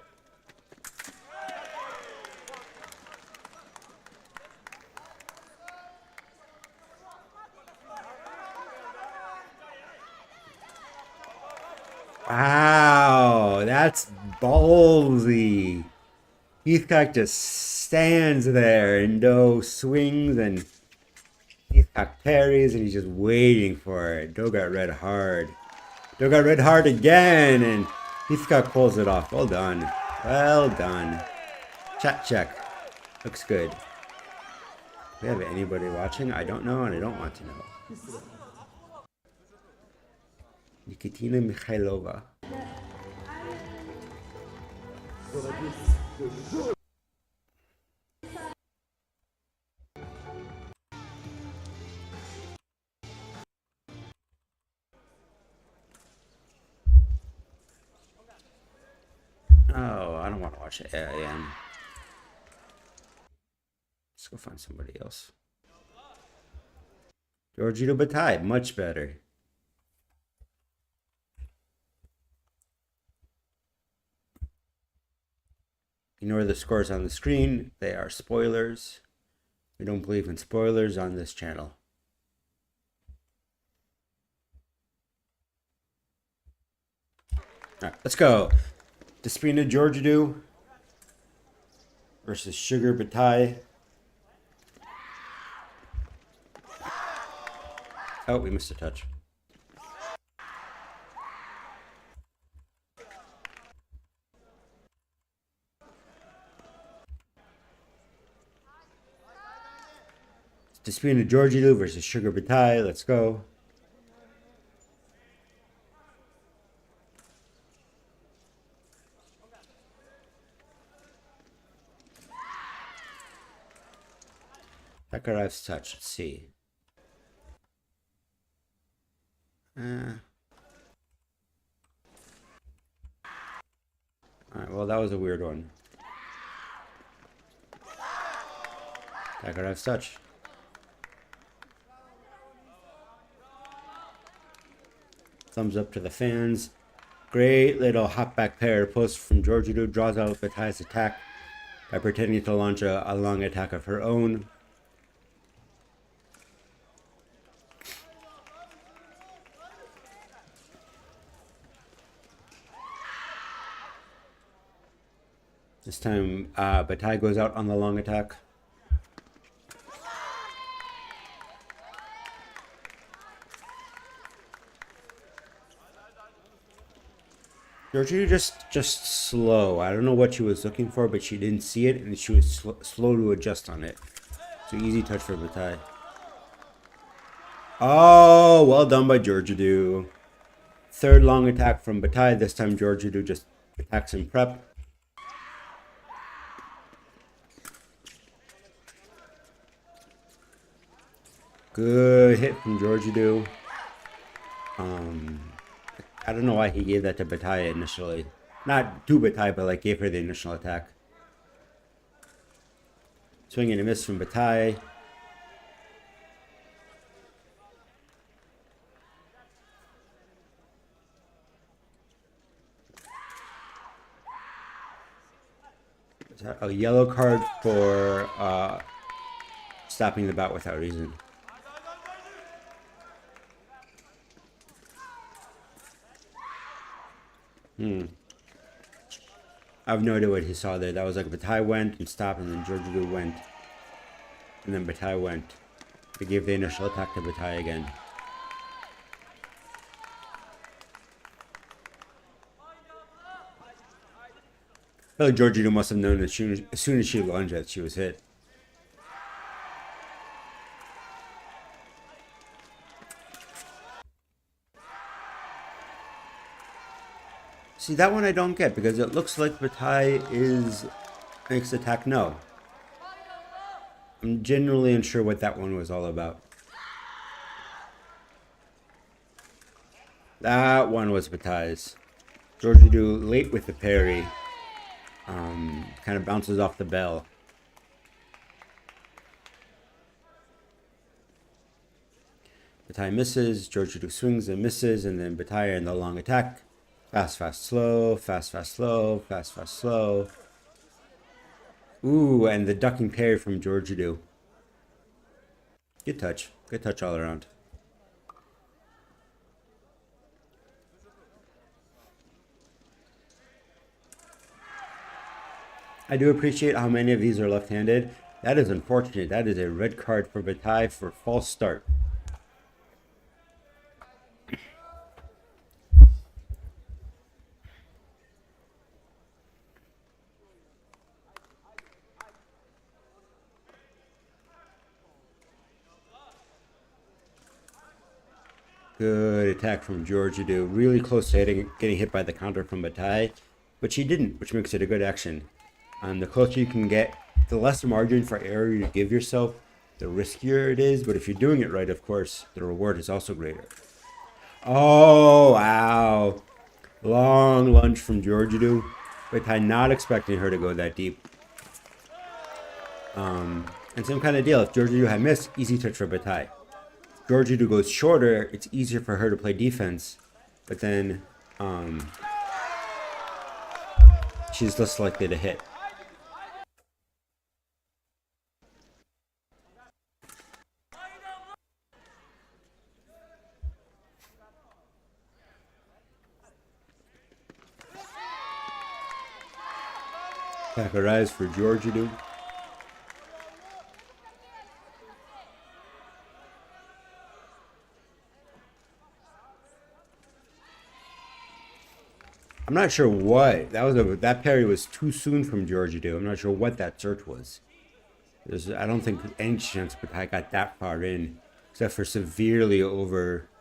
Speaker 1: Wow, that's ballsy. Heathcock just stands there and Doe swings and Heathcock parries and he's just waiting for it. Doe got red hard. Doe got red hard again and Heathcock pulls it off. Well done. Well done. Chat check. Looks good. Do we have anybody watching? I don't know and I don't want to know. Nikitina Mikhailova. Oh, I don't want to watch it. AM. Let's go find somebody else. Georgito Bataille, much better. Ignore the scores on the screen. They are spoilers. We don't believe in spoilers on this channel. All right, let's go. Despina Georgiou versus Sugar Bataille. Oh, we missed a touch. Despina Georgiou versus Sugar Bataille. Let's go. Takarev's touch. Let's see. Alright, well, that was a weird one. Takarev's touch. Thumbs up to the fans. Great little hop back pair post from Georgiou. Draws out Bataille's attack by pretending to launch a long attack of her own. This time, Bataille goes out on the long attack. Georgiou just slow. I don't know what she was looking for, but she didn't see it, and she was slow to adjust on it. So easy touch for Bataille. Oh, well done by Georgiou. Third long attack from Bataille. This time Georgiou just attacks in prep. Good hit from Georgiou. I don't know why he gave that to Bataille initially. Not to Bataille, but like gave her the initial attack. Swing and a miss from Bataille. A yellow card for stopping the bout without reason. I have no idea what he saw there. That was like Bataille went and stopped, and then Georgiou went. And then Bataille went. They gave the initial attack to Bataille again. I feel like Georgiou must have known as soon as she lunged that she was hit. See, that one I don't get, because it looks like Bataille makes the attack no. I'm genuinely unsure what that one was all about. That one was Bataille's. Georgiou late with the parry. Kind of bounces off the bell. Bataille misses, Georgiou swings and misses, and then Bataille in the long attack. Fast, fast, slow, fast, fast, slow, fast, fast, slow. Ooh, and the ducking parry from Georgiou. Good touch. Good touch all around. I do appreciate how many of these are left-handed. That is unfortunate. That is a red card for Bataille for false start. Good attack from Georgiou. Really close to getting hit by the counter from Bataille, but she didn't, which makes it a good action. The closer you can get, the less margin for error you give yourself, the riskier it is. But if you're doing it right, of course, the reward is also greater. Oh, wow. Long lunge from Georgiou. Bataille not expecting her to go that deep. And same kind of deal. If Georgiou had missed, easy touch for Bataille. Georgiou goes shorter, it's easier for her to play defense, but then she's less likely to hit. Back a rise for Georgiou. I'm not sure what that parry was too soon from Georgiou. I'm not sure what that search was. I don't think any chance Batai got that far in, except for severely overcommitted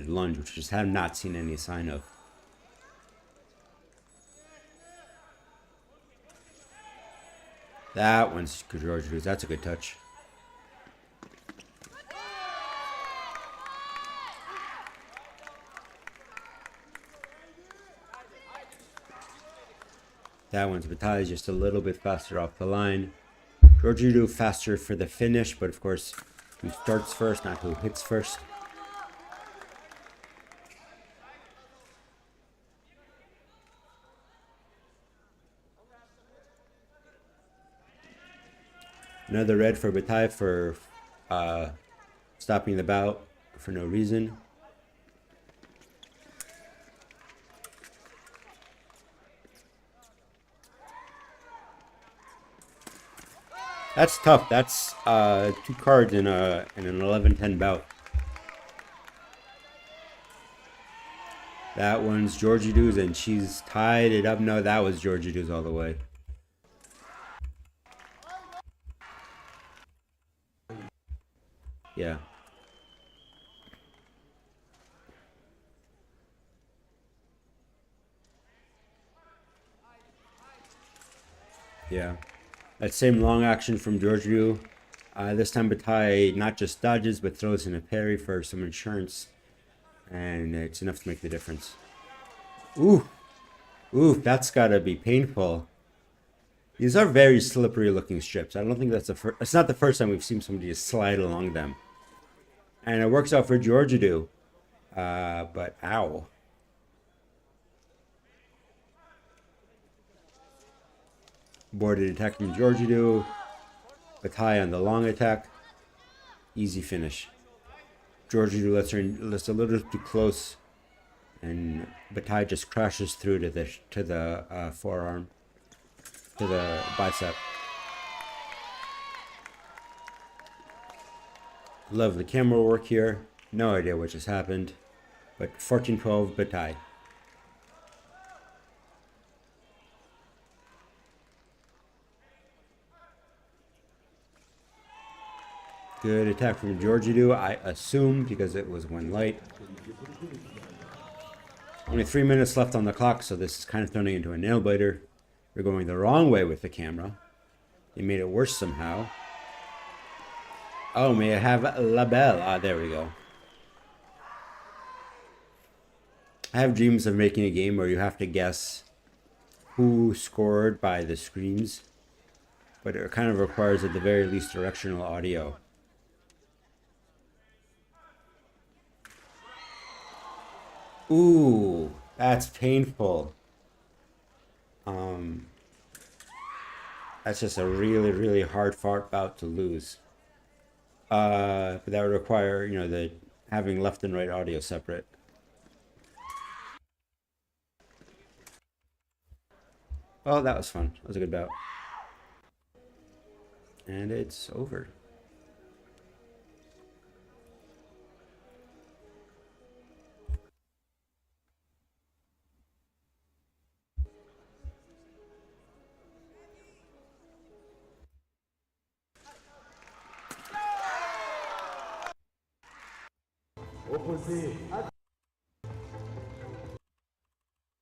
Speaker 1: lunge, which I just have not seen any sign of. That one's George. That's a good touch. That one's Batai, just a little bit faster off the line. Georgiou faster for the finish, but of course, who starts first, not who hits first. Another red for Batai for stopping the bout for no reason. That's tough. That's 2 cards in an 11-10 bout. That one's Georgiou's, and she's tied it up. No, that was Georgiou's all the way. Yeah. Yeah. That same long action from Georgiou. This time Batai not just dodges, but throws in a parry for some insurance. And it's enough to make the difference. Ooh. Ooh, that's gotta be painful. These are very slippery looking strips. I don't think that's the first. It's not the first time we've seen somebody just slide along them. And it works out for Georgiou. But ow. Boarded attack from Georgiou. Batai on the long attack. Easy finish. Georgiou lets a little too close, and Batai just crashes through to the forearm, to the bicep. Love the camera work here. No idea what just happened, but 14-12 Batai. Good attack from Georgiou, I assume, because it was one light. Only 3 minutes left on the clock, so this is kind of turning into a nail biter. We're going the wrong way with the camera. They made it worse somehow. Oh, may I have La Belle? Ah, there we go. I have dreams of making a game where you have to guess who scored by the screams, but it kind of requires at the very least directional audio. Ooh, that's painful. That's just a really, really hard fought bout to lose. But that would require, the having left and right audio separate. Oh, that was fun. That was a good bout. And it's over.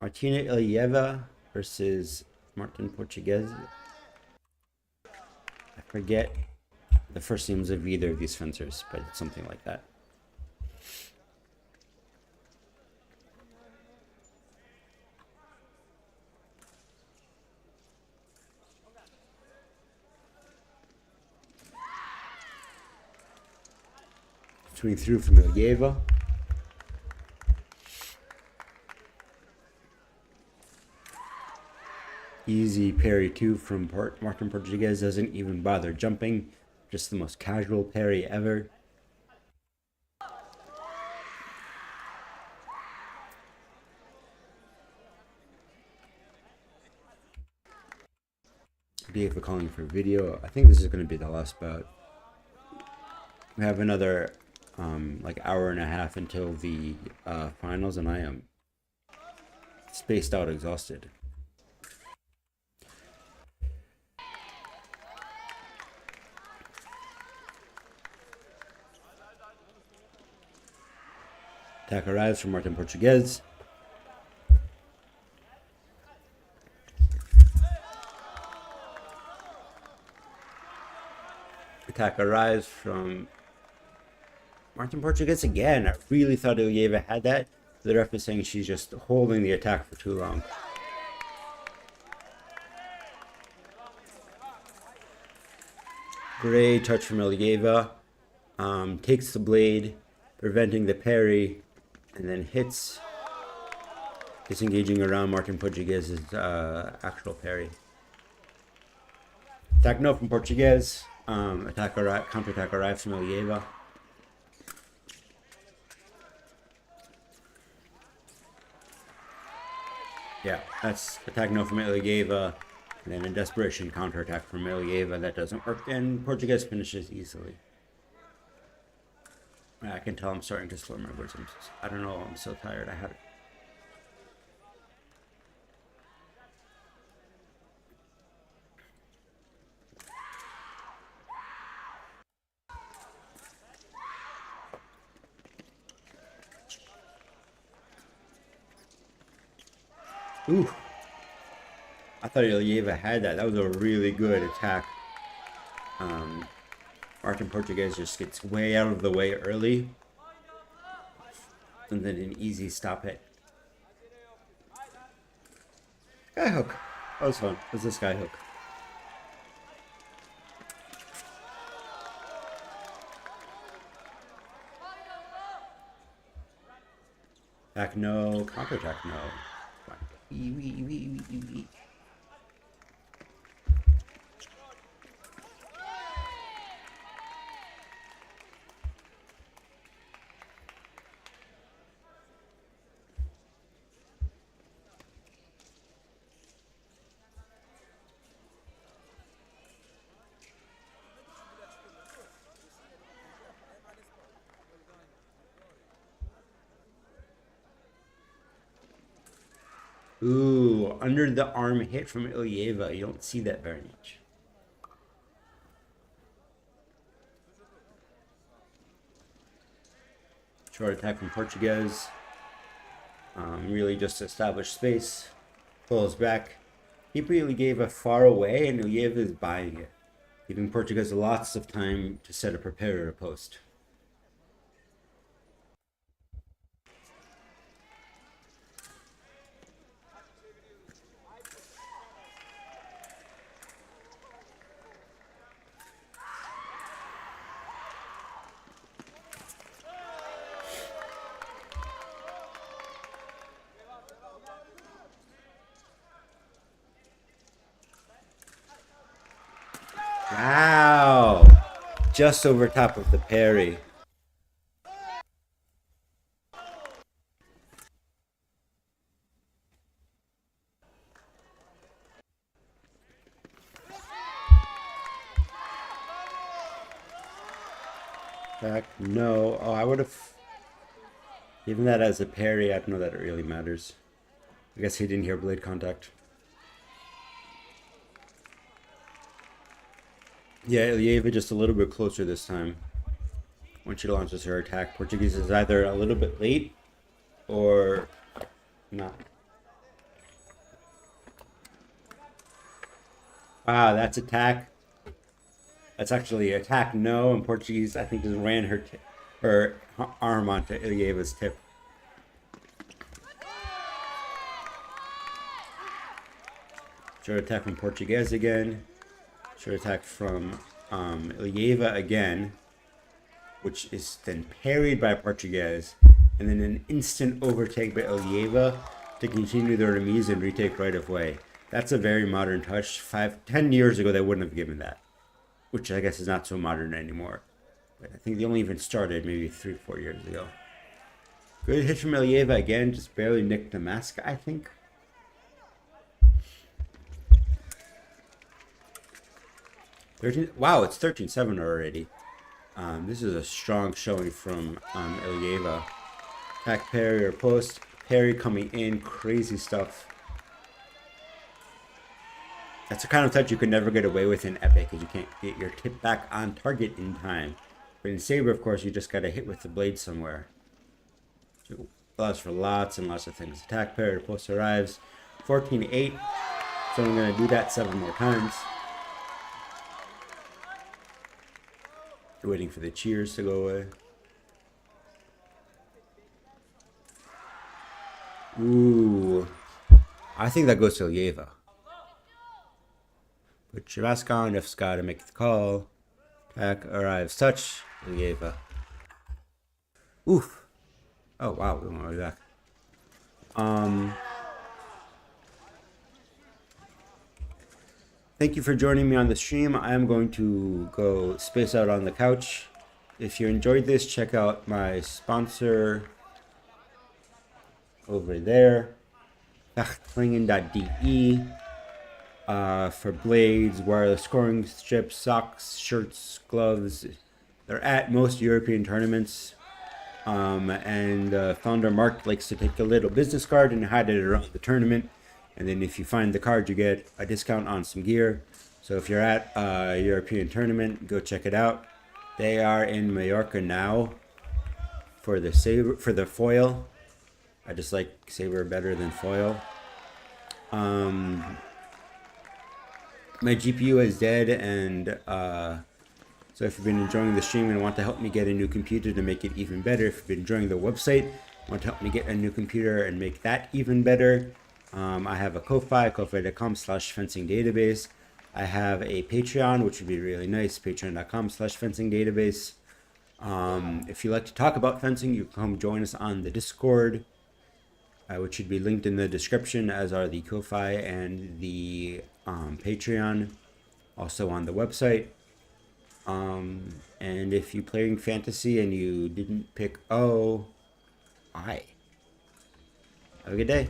Speaker 1: Martina Ilyeva versus Martin Portuguez. I forget the first names of either of these fencers, but it's something like that. Swing through from Ilyeva. Easy parry 2 from Martin Portuguez. Doesn't even bother jumping. Just the most casual parry ever. BA for calling for video. I think this is going to be the last bout. We have another like hour and a half until the finals, and I am spaced out, exhausted. Attack arrives from Martin Portuguese. Attack arrives from Martin Portuguese again. I really thought Ilyeva had that. The ref is saying she's just holding the attack for too long. Great touch from Ilyeva. Takes the blade, preventing the parry, and then hits, disengaging around Martin Portuguese's actual parry. Attack no from Portuguese. Counter-attack arrives from Ilyeva. Yeah, that's attack no from Ilyeva. And then in desperation, counter-attack from Ilyeva. That doesn't work, and Portuguese finishes easily. I can tell I'm starting to slur my words. I don't know, I'm so tired. I had it. Ooh. I thought Ilyeva had that. That was a really good attack. Martin Portuguese just gets way out of the way early. And then an easy stop hit. Sky hook. That was fun. It was a sky hook. Attack no. Counter attack no. Ooh, under the arm hit from Ilyeva. You don't see that very much. Short attack from Portuguese. Really just established space. Pulls back. He really gave a far away, and Ilyeva is buying it, giving Portuguese lots of time to set a preparator post. Wow! Just over top of the parry. Back, no. Oh, I would have given that as a parry. I don't know that it really matters. I guess he didn't hear blade contact. Yeah, Ilyeva just a little bit closer this time when she launches her attack. Portuguese is either a little bit late or not. Wow, that's attack. That's actually attack no, and Portuguese I think just ran her arm onto Ilyeva's tip. Short attack from Portuguese again. Short attack from Ilyeva again, which is then parried by Portuguese, and then an instant overtake by Ilyeva to continue the remise and retake right of way. That's a very modern touch. 10 years ago, they wouldn't have given that, which I guess is not so modern anymore. But I think they only even started maybe 3-4 years ago. Good hit from Ilyeva again, just barely nicked the mask, I think. Wow, it's 13-7 already. This is a strong showing from Ilyeva. Attack parry or post. Parry coming in. Crazy stuff. That's the kind of touch you could never get away with in Epic, because you can't get your tip back on target in time. But in Saber, of course, you just got to hit with the blade somewhere. So it allows for lots and lots of things. Attack pair, post arrives. 14-8. So I'm going to do that 7 more times. Waiting for the cheers to go away. Ooh. I think that goes to Ilyeva. Put your mask on, if Scott to make the call. Attack arrives, touch, Ilyeva. Oof. Oh wow, we went way back. Thank you for joining me on the stream. I am going to go space out on the couch. If you enjoyed this, check out my sponsor over there, Klingen.de, for blades, wireless scoring strips, socks, shirts, gloves. They're at most European tournaments. And founder Mark likes to take a little business card and hide it around the tournament. And then if you find the card, you get a discount on some gear. So if you're at a European tournament, go check it out. They are in Mallorca now for the foil. I just like saber better than foil. My GPU is dead, and so if you've been enjoying the stream and want to help me get a new computer to make it even better, if you've been enjoying the website, want to help me get a new computer and make that even better, I have a Ko-Fi, ko-fi.com/fencing database. I have a Patreon, which would be really nice, patreon.com/fencing database. If you like to talk about fencing, you can come join us on the Discord, which should be linked in the description, as are the Ko-Fi and the Patreon, also on the website. And if you're playing fantasy and you didn't pick O, have a good day.